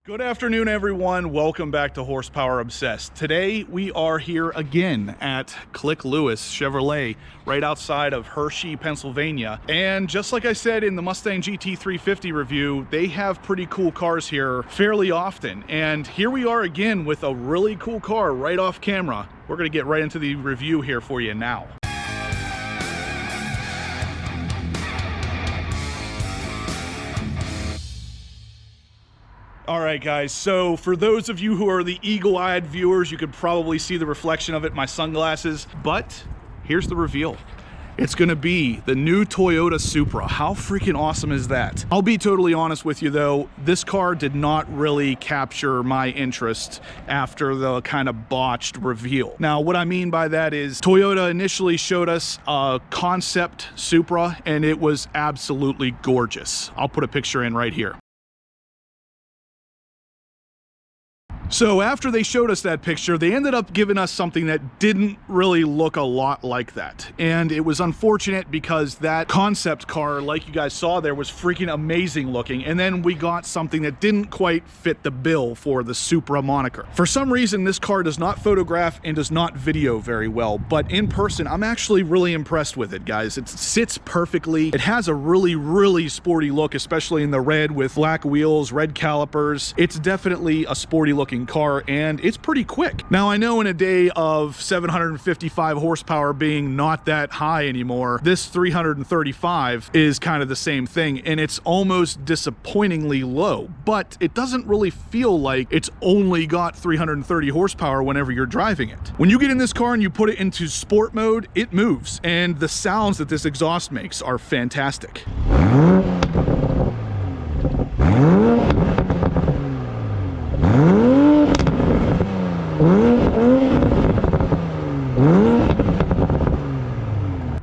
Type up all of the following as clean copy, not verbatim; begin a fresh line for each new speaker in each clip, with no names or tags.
Good afternoon, everyone. Welcome back to Horsepower Obsessed. Today, we are here again at Click Lewis Chevrolet, right outside of Hershey, Pennsylvania. And just like I said in the Mustang GT350 review, they have pretty cool cars here fairly often. And here we are again with a really cool car right off camera. We're gonna get right into the review here for you now. All right, guys, so for those of you who are the eagle-eyed viewers, you could probably see the reflection of it in my sunglasses, but here's the reveal. It's gonna be the new Toyota Supra. How freaking awesome is that? I'll be totally honest with you though, this car did not really capture my interest after the kind of botched reveal. Now, what I mean by that is Toyota initially showed us a concept Supra and it was absolutely gorgeous. I'll put a picture in right here. So after they showed us that picture, they ended up giving us something that didn't really look a lot like that. And it was unfortunate because that concept car, like you guys saw there, was freaking amazing looking. And then we got something that didn't quite fit the bill for the Supra moniker. For some reason, this car does not photograph and does not video very well, but in person, I'm actually really impressed with it, guys. It sits perfectly. It has a really sporty look, especially in the red with black wheels, red calipers. It's definitely a sporty looking car and it's pretty quick. Now I know in a day of 755 horsepower being not that high anymore, this 335 is kind of the same thing and it's almost disappointingly low, but it doesn't really feel like it's only got 330 horsepower whenever you're driving it. When you get in this car and you put it into sport mode, it moves and the sounds that this exhaust makes are fantastic.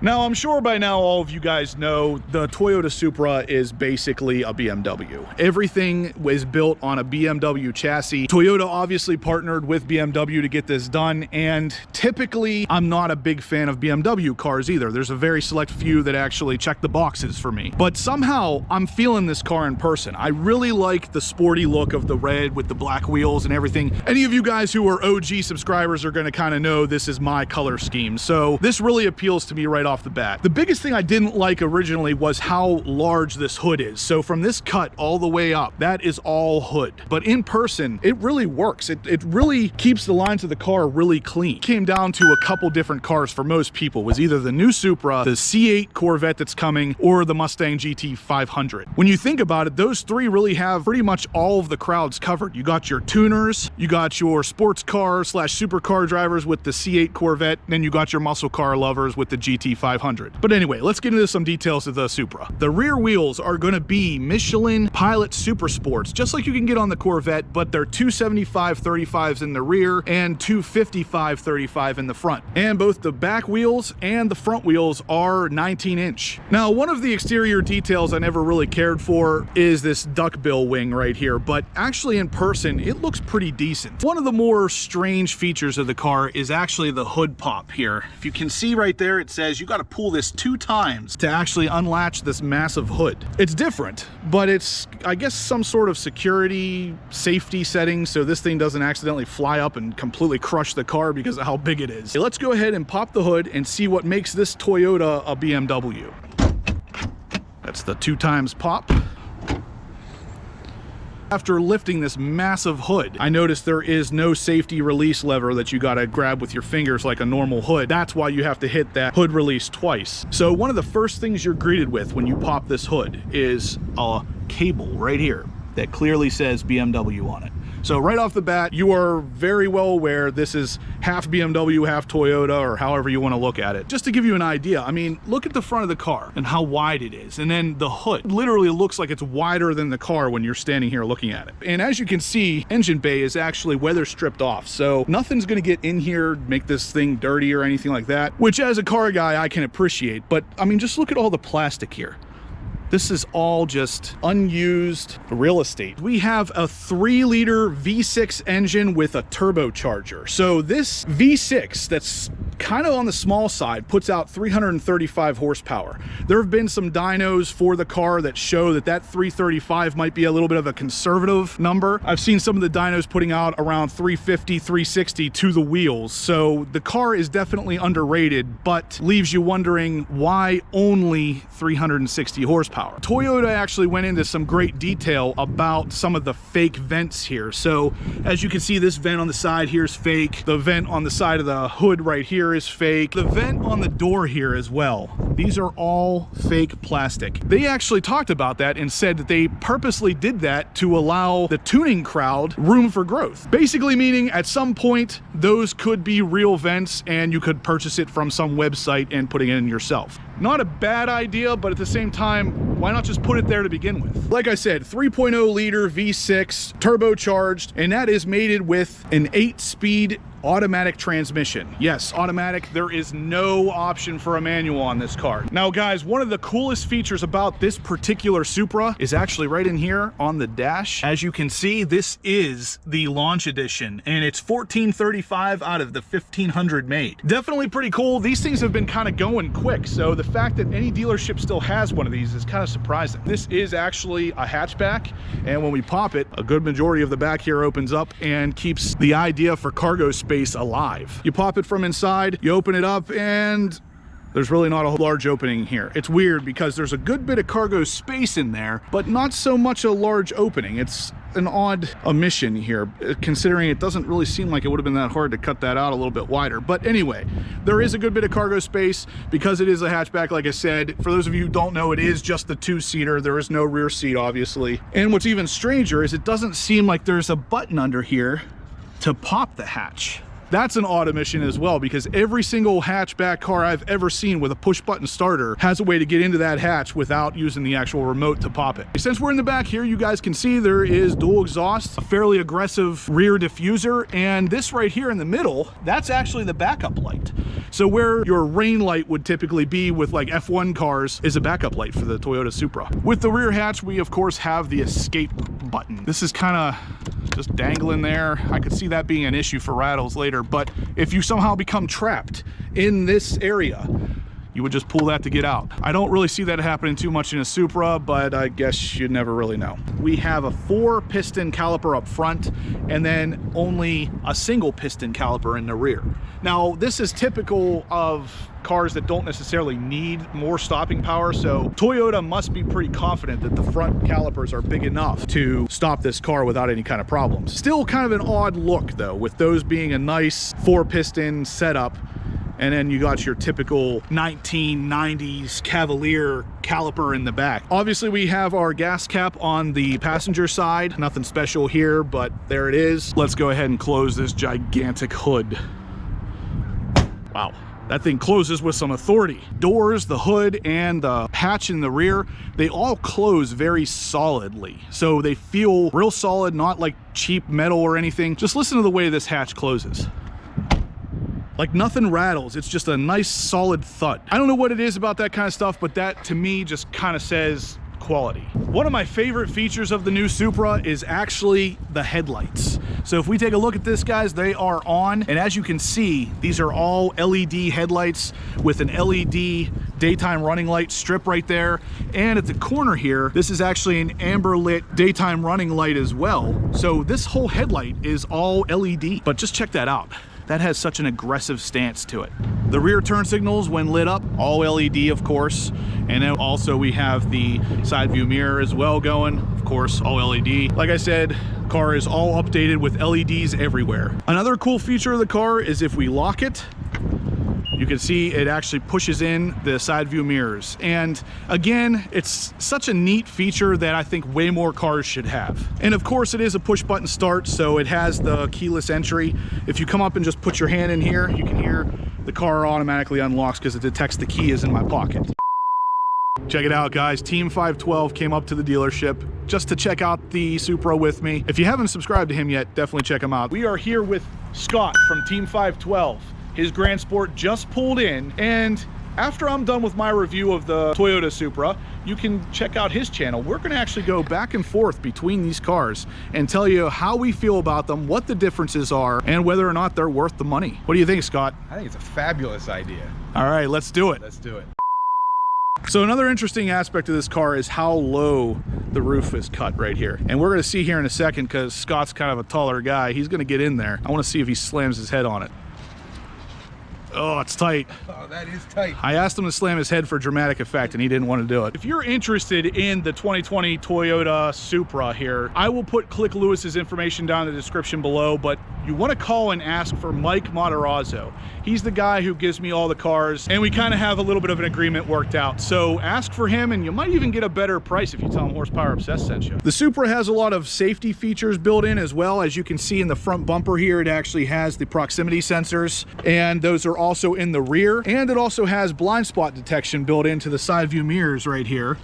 Now, I'm sure by now all of you guys know the Toyota Supra is basically a BMW. Everything was built on a BMW chassis. Toyota obviously partnered with BMW to get this done, and typically I'm not a big fan of BMW cars either. There's a very select few that actually check the boxes for me. But somehow I'm feeling this car in person. I really like the sporty look of the red with the black wheels and everything. Any of you guys who are OG subscribers are gonna kind of know this is my color scheme. So this really appeals to me right off the bat. The biggest thing I didn't like originally was how large this hood is. So from this cut all the way up, that is all hood. But in person, it really works. It really keeps the lines of the car really clean. It came down to a couple different cars for most people. It was either the new Supra, the C8 Corvette that's coming, or the Mustang GT500. When you think about it, those three really have pretty much all of the crowds covered. You got your tuners, you got your sports car / supercar drivers with the C8 Corvette, then you got your muscle car lovers with the GT500. But anyway, let's get into some details of the Supra. The rear wheels are going to be Michelin Pilot Super Sports, just like you can get on the Corvette, but they're 275/35s in the rear and 255/35 in the front. And both the back wheels and the front wheels are 19-inch. Now, one of the exterior details I never really cared for is this duckbill wing right here, but actually in person, it looks pretty decent. One of the more strange features of the car is actually the hood pop here. If you can see right there, it says you got to pull this 2 times to actually unlatch this massive hood. It's different, but it's, I guess, some sort of security safety setting so this thing doesn't accidentally fly up and completely crush the car because of how big it is. Let's go ahead and pop the hood and see what makes this Toyota a BMW. That's the 2 times pop. After lifting this massive hood, I noticed there is no safety release lever that you gotta grab with your fingers like a normal hood. That's why you have to hit that hood release twice. So one of the first things you're greeted with when you pop this hood is a cable right here that clearly says BMW on it. So right off the bat, you are very well aware this is half BMW, half Toyota, or however you want to look at it. Just to give you an idea, I mean, look at the front of the car and how wide it is. And then the hood literally looks like it's wider than the car when you're standing here looking at it. And as you can see, engine bay is actually weather stripped off. So nothing's going to get in here, make this thing dirty or anything like that, which as a car guy, I can appreciate. But I mean, just look at all the plastic here. This is all just unused real estate. We have a 3-liter V6 engine with a turbocharger. So this V6 that's kind of on the small side, puts out 335 horsepower. There have been some dynos for the car that show that 335 might be a little bit of a conservative number. I've seen some of the dynos putting out around 350, 360 to the wheels. So the car is definitely underrated, but leaves you wondering why only 360 horsepower. Toyota actually went into some great detail about some of the fake vents here. So as you can see, this vent on the side here is fake. The vent on the side of the hood right here is fake. The vent on the door here as well. These are all fake plastic. They actually talked about that and said that they purposely did that to allow the tuning crowd room for growth. Basically meaning at some point, those could be real vents and you could purchase it from some website and putting it in yourself. Not a bad idea, but at the same time, why not just put it there to begin with? Like I said, 3.0 liter V6 turbocharged, and that is mated with an 8-speed automatic transmission. Yes, automatic. There is no option for a manual on this car. Now guys, one of the coolest features about this particular Supra is actually right in here on the dash. As you can see, this is the launch edition and it's 1435 out of the 1500 made. Definitely pretty cool. These things have been kind of going quick, so the fact that any dealership still has one of these is kind of surprising. This is actually a hatchback, and when we pop it, a good majority of the back here opens up and keeps the idea for cargo space alive. You pop it from inside, you open it up, and there's really not a large opening here. It's weird because there's a good bit of cargo space in there, but not so much a large opening. It's an odd omission here, considering it doesn't really seem like it would have been that hard to cut that out a little bit wider. But anyway, there is a good bit of cargo space because it is a hatchback. Like I said, for those of you who don't know, it is just the 2-seater. There is no rear seat, obviously. And what's even stranger is it doesn't seem like there's a button under here to pop the hatch. That's an odd omission as well, because every single hatchback car I've ever seen with a push button starter has a way to get into that hatch without using the actual remote to pop it. Since we're in the back here, you guys can see there is dual exhaust, a fairly aggressive rear diffuser, and this right here in the middle, that's actually the backup light. So where your rain light would typically be with like F1 cars is a backup light for the Toyota Supra. With the rear hatch, we of course have the escape button. This is kind of just dangling there. I could see that being an issue for rattles later, but if you somehow become trapped in this area, you would just pull that to get out. I don't really see that happening too much in a Supra, but I guess you never really know. We have a 4-piston caliper up front and then only a single piston caliper in the rear. Now, this is typical of cars that don't necessarily need more stopping power, so Toyota must be pretty confident that the front calipers are big enough to stop this car without any kind of problems. Still kind of an odd look though, with those being a nice 4-piston setup, and then you got your typical 1990s Cavalier caliper in the back. Obviously, we have our gas cap on the passenger side. Nothing special here, but there it is. Let's go ahead and close this gigantic hood. Wow. That thing closes with some authority. Doors, the hood, and the hatch in the rear, they all close very solidly. So they feel real solid, not like cheap metal or anything. Just listen to the way this hatch closes. Like nothing rattles, it's just a nice solid thud. I don't know what it is about that kind of stuff, but that to me just kind of says quality. One of my favorite features of the new Supra is actually the headlights. So if we take a look at this, guys, they are on, and as you can see, these are all LED headlights with an LED daytime running light strip right there. And at the corner here, this is actually an amber lit daytime running light as well. So this whole headlight is all LED, but just check that out. That has such an aggressive stance to it. The rear turn signals, when lit up, all LED, of course. And then also we have the side view mirror as well going, of course, all LED. Like I said, car is all updated with LEDs everywhere. Another cool feature of the car is if we lock it, you can see it actually pushes in the side view mirrors. And again, it's such a neat feature that I think way more cars should have. And of course it is a push button start, so it has the keyless entry. If you come up and just put your hand in here, you can hear the car automatically unlocks because it detects the key is in my pocket. Check it out, guys. Team 512 came up to the dealership just to check out the Supra with me. If you haven't subscribed to him yet, definitely check him out. We are here with Scott from Team 512. His Grand Sport just pulled in, and After I'm done with my review of the Toyota Supra, you can check out his channel. We're gonna actually go back and forth between these cars and tell you how we feel about them, what the differences are, and whether or not they're worth the money. What do you think, Scott?
I think it's a fabulous idea.
All right, let's do it.
Let's do it.
So another interesting aspect of this car is how low the roof is cut right here. And we're gonna see here in a second, because Scott's kind of a taller guy, he's gonna get in there. I wanna see if he slams his head on it. Oh, it's tight.
Oh, that is tight.
I asked him to slam his head for dramatic effect and he didn't want to do it. If you're interested in the 2020 Toyota Supra here, I will put Click Lewis's information down in the description below, but you want to call and ask for Mike Matarazzo. He's the guy who gives me all the cars, and we kind of have a little bit of an agreement worked out. So ask for him and you might even get a better price if you tell him Horsepower Obsessed sent you. The Supra has a lot of safety features built in as well. As you can see in the front bumper here, it actually has the proximity sensors, and those are also in the rear, and it also has blind spot detection built into the side view mirrors right here,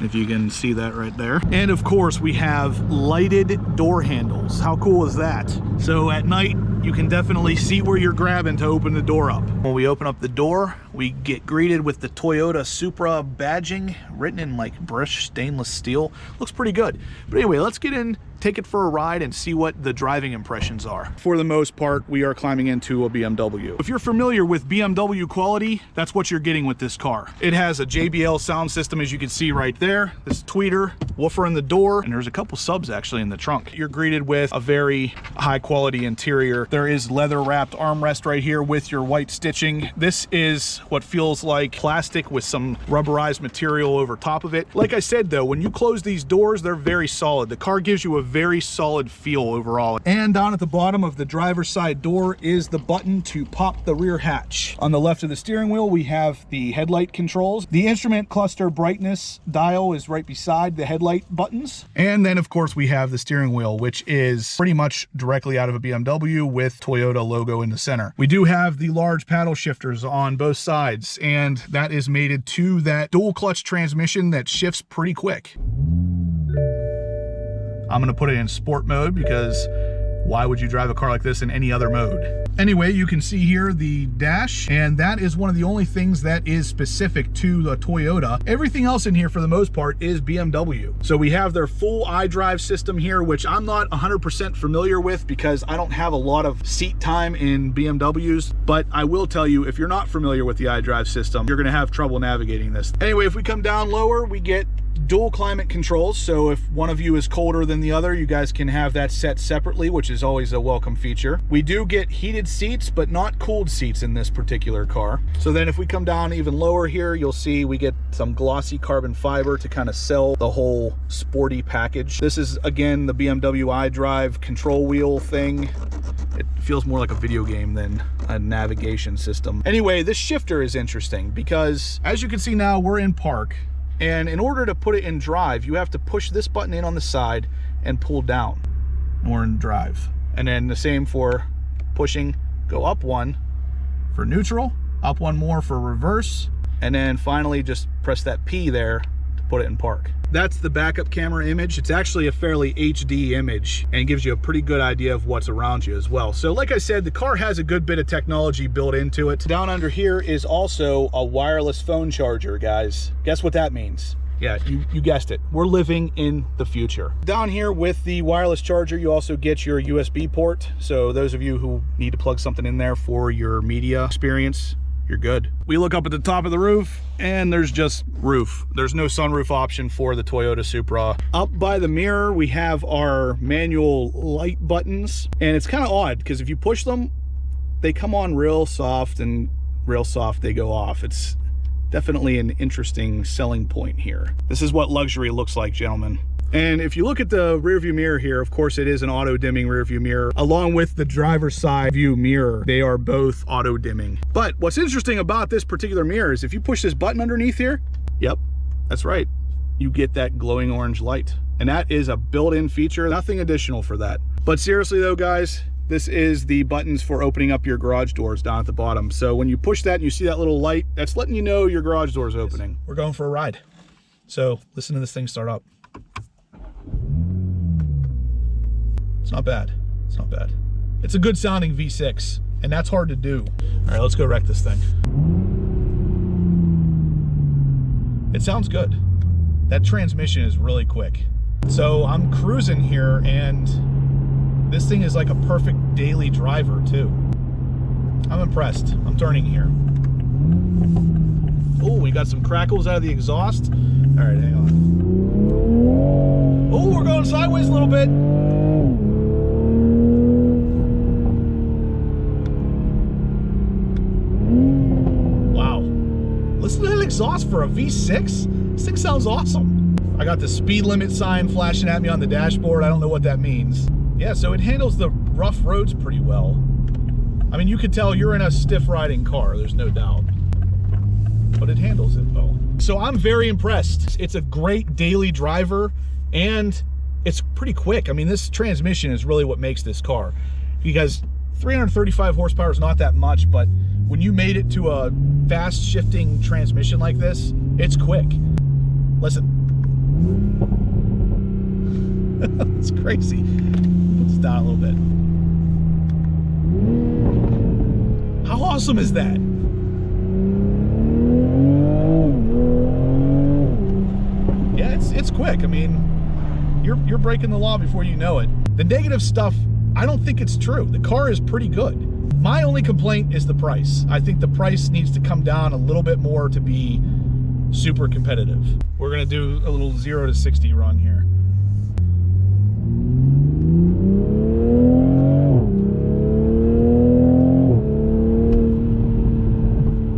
if you can see that right there. And of course we have lighted door handles. How cool is that? So at night you can definitely see where you're grabbing to open the door up. When we open up the door, we get greeted with the Toyota Supra badging written in like brushed stainless steel. Looks pretty good. But anyway, let's get in, take it for a ride, and see what the driving impressions are. For the most part, we are climbing into a BMW. If you're familiar with BMW quality, that's what you're getting with this car. It has a JBL sound system, as you can see right there. This tweeter, woofer in the door, and there's a couple subs actually in the trunk. You're greeted with a very high quality interior. There is leather wrapped armrest right here with your white stitching. This is what feels like plastic with some rubberized material over top of it. Like I said though, when you close these doors, they're very solid. The car gives you a very solid feel overall. And down at the bottom of the driver's side door is the button to pop the rear hatch. On the left of the steering wheel, we have the headlight controls. The instrument cluster brightness dial is right beside the headlight buttons. And then of course we have the steering wheel, which is pretty much directly out of a BMW with Toyota logo in the center. We do have the large paddle shifters on both sides, and that is mated to that dual clutch transmission that shifts pretty quick. I'm gonna put it in sport mode because why would you drive a car like this in any other mode? Anyway, you can see here the dash, and that is one of the only things that is specific to the Toyota. Everything else in here for the most part is BMW. So we have their full iDrive system here, which I'm not 100% familiar with because I don't have a lot of seat time in BMWs, but I will tell you, if you're not familiar with the iDrive system, you're gonna have trouble navigating this. Anyway, if we come down lower, we get dual climate controls, so if one of you is colder than the other, you guys can have that set separately, which is always a welcome feature. We do get heated seats, but not cooled seats in this particular car. So then if we come down even lower here, you'll see we get some glossy carbon fiber to kind of sell the whole sporty package. This is, again, the BMW iDrive control wheel thing. It feels more like a video game than a navigation system. Anyway, this shifter is interesting because, as you can see now, we're in park. And in order to put it in drive, you have to push this button in on the side and pull down. We're in drive. And then the same for pushing, go up one for neutral, up one more for reverse, and then finally just press that P there to put it in park. That's the backup camera image. It's actually a fairly HD image and gives you a pretty good idea of what's around you as well. So like I said, the car has a good bit of technology built into it. Down under here is also a wireless phone charger, guys. Guess what that means? Yeah, you guessed it. We're living in the future. Down here with the wireless charger, you also get your USB port. So those of you who need to plug something in there for your media experience, you're good. We look up at the top of the roof and there's just roof. There's no sunroof option for the Toyota Supra. Up by the mirror, we have our manual light buttons, and it's kind of odd because if you push them, they come on real soft, and real soft they go off. It's definitely an interesting selling point here. This is what luxury looks like, gentlemen. And if you look at the rear view mirror here, of course it is an auto dimming rear view mirror, along with the driver's side view mirror. They are both auto dimming. But what's interesting about this particular mirror is if you push this button underneath here, yep, that's right, you get that glowing orange light. And that is a built-in feature, nothing additional for that. But seriously though, guys, this is the buttons for opening up your garage doors down at the bottom. So when you push that and you see that little light, that's letting you know your garage door is opening. We're going for a ride. So listen to this thing start up. It's not bad. It's not bad. It's a good sounding V6, and that's hard to do. All right, let's go wreck this thing. It sounds good. That transmission is really quick. So I'm cruising here, and this thing is like a perfect daily driver too. I'm impressed. I'm turning here. Oh, we got some crackles out of the exhaust. All right, hang on. Oh, we're going sideways a little bit. Wow. Listen to that exhaust for a V6. This thing sounds awesome. I got the speed limit sign flashing at me on the dashboard. I don't know what that means. Yeah, so it handles the rough roads pretty well. I mean, you could tell you're in a stiff riding car, there's no doubt. But it handles it well. So I'm very impressed. It's a great daily driver, and it's pretty quick. I mean, this transmission is really what makes this car, because 335 horsepower is not that much, but when you made it to a fast shifting transmission like this, it's quick. Listen. It's crazy. Put this down a little bit. How awesome is that? Yeah, it's quick. I mean, you're breaking the law before you know it. The negative stuff, I don't think it's true. The car is pretty good. My only complaint is the price. I think the price needs to come down a little bit more to be super competitive. We're gonna do a little 0 to 60 run here.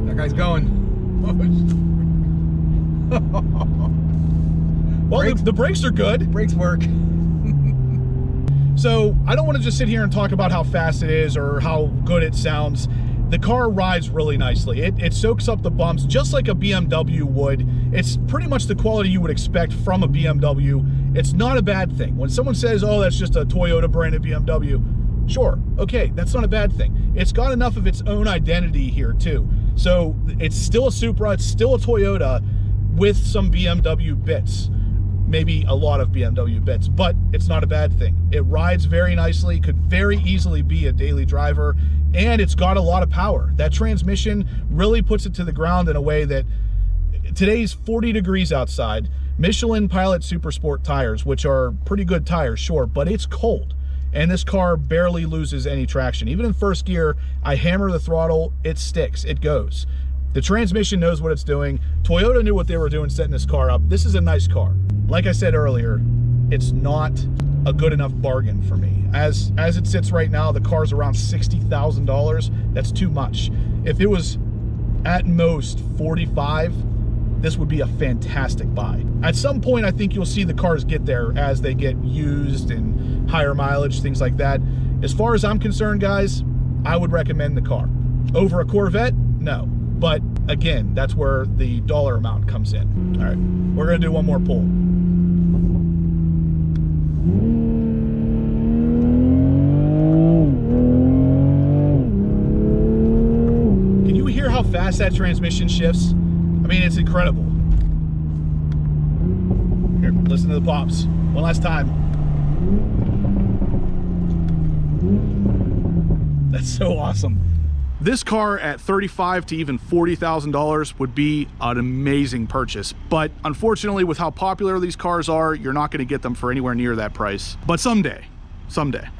That guy's going.
Well, the brakes are good.
Brakes work.
So I don't want to just sit here and talk about how fast it is or how good it sounds. The car rides really nicely. It soaks up the bumps just like a BMW would. It's pretty much the quality you would expect from a BMW. It's not a bad thing. When someone says, oh, that's just a Toyota branded BMW, sure, okay, that's not a bad thing. It's got enough of its own identity here too. So it's still a Supra, it's still a Toyota with some BMW bits. Maybe a lot of BMW bits, but it's not a bad thing. It rides very nicely, could very easily be a daily driver, and it's got a lot of power. That transmission really puts it to the ground in a way that today's 40 degrees outside. Michelin Pilot Super Sport tires, which are pretty good tires, sure, but it's cold. And this car barely loses any traction. Even in first gear, I hammer the throttle, it sticks, it goes. The transmission knows what it's doing. Toyota knew what they were doing setting this car up. This is a nice car. Like I said earlier, it's not a good enough bargain for me. As it sits right now, the car's around $60,000. That's too much. If it was at most 45, this would be a fantastic buy. At some point, I think you'll see the cars get there as they get used and higher mileage, things like that. As far as I'm concerned, guys, I would recommend the car. Over a Corvette, no. But again, that's where the dollar amount comes in. All right, we're gonna do one more pull. Can you hear how fast that transmission shifts? I mean, it's incredible. Here, listen to the pops. One last time. That's so awesome. This car at $35,000 to even $40,000 would be an amazing purchase. But unfortunately, with how popular these cars are, you're not gonna get them for anywhere near that price. But someday.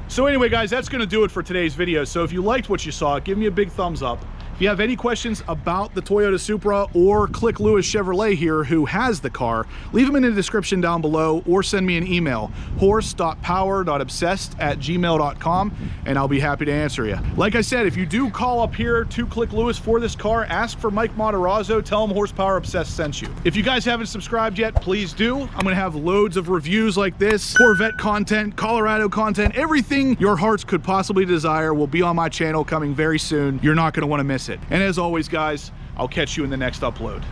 So anyway, guys, that's gonna do it for today's video. So if you liked what you saw, give me a big thumbs up. If you have any questions about the Toyota Supra or Click Lewis Chevrolet here, who has the car, leave them in the description down below or send me an email, horse.power.obsessed@gmail.com, and I'll be happy to answer you. Like I said, if you do call up here to Click Lewis for this car, ask for Mike Matarazzo, tell him Horsepower Obsessed sent you. If you guys haven't subscribed yet, please do. I'm gonna have loads of reviews like this, Corvette content, Colorado content, everything your hearts could possibly desire will be on my channel coming very soon. You're not gonna wanna miss it. And as always, guys, I'll catch you in the next upload.